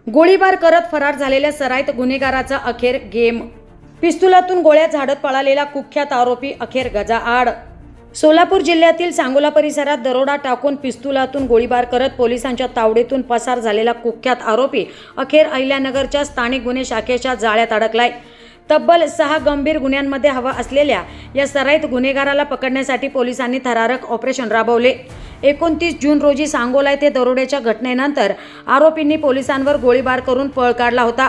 गोळीबार करत फरार झालेल्या सराईत गुन्हेगाराचा अखेर गेम। पिस्तुलातून गोळ्या झाडत पळालेला कुख्यात आरोपी अखेर गजाआड। सोलापूर जिल्ह्यातील सांगोला परिसरात दरोडा टाकून पिस्तुलातून गोळीबार करत पोलिसांच्या तावडीतून पसार झालेला कुख्यात आरोपी अखेर अहिल्यानगरच्या स्थानिक गुन्हे शाखेच्या जाळ्यात अडकलाय। तब्बल 6 गंभीर गुन्ह्यांमध्ये हवा असलेल्या या सराईत गुन्हेगाराला पकडण्यासाठी पोलिसांनी थरारक ऑपरेशन राबवले। 29 जून रोजी सांगोला येथे दरोड्याच्या घटनेनंतर आरोपींनी पोलिसांवर गोळीबार करून पळ काढला होता।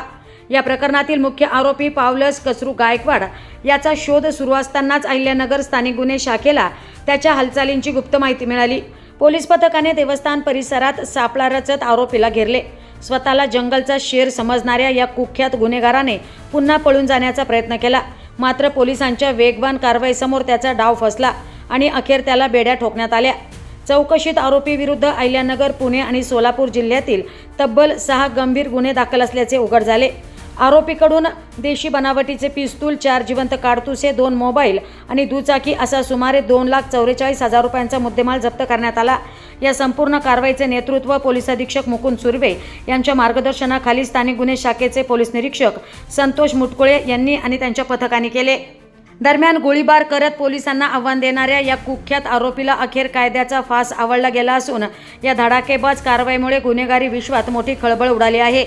या प्रकरणातील मुख्य आरोपी पावलस कसरू गायकवाड याचा शोध सुरू असतानाच अहिल्यानगर स्थानिक गुन्हे शाखेला त्याच्या हालचालींची गुप्त माहिती मिळाली। पोलीस पथकाने देवस्थान परिसरात सापळा रचत आरोपीला घेरले। स्वतःला जंगलचा शेर समजणाऱ्या या कुख्यात गुन्हेगाराने पुन्हा पळून जाण्याचा प्रयत्न केला, मात्र पोलिसांच्या वेगवान कारवाईसमोर त्याचा डाव फसला आणि अखेर त्याला बेड्या ठोकण्यात आल्या। चौकशीत आरोपी विरुद्ध अहिल्यानगर, पुणे आणि सोलापूर जिल्ह्यातील तब्बल 6 गंभीर गुन्हे दाखल असल्याचे उघड झाले। आरोपीकडून देशी बनावटीचे पिस्तूल, 4 जिवंत काडतुसे, 2 मोबाईल आणि दुचाकी असा सुमारे 2,44,000 रुपयांचा मुद्देमाल जप्त करण्यात आला। या संपूर्ण कारवाईचे नेतृत्व पोलीस अधीक्षक मुकुंद सुर्वे यांच्या मार्गदर्शनाखाली स्थानिक गुन्हे शाखेचे पोलीस निरीक्षक संतोष मुटकुळे यांनी आणि त्यांच्या पथकाने केले। दरम्यान गोळीबार करत पोलिसांना आव्हान देणाऱ्या या कुख्यात आरोपीला अखेर कायद्याचा फास आवळला गेला असून या धडाकेबाज कारवाईमुळे गुन्हेगारी विश्वात मोठी खळबळ उडाली आहे।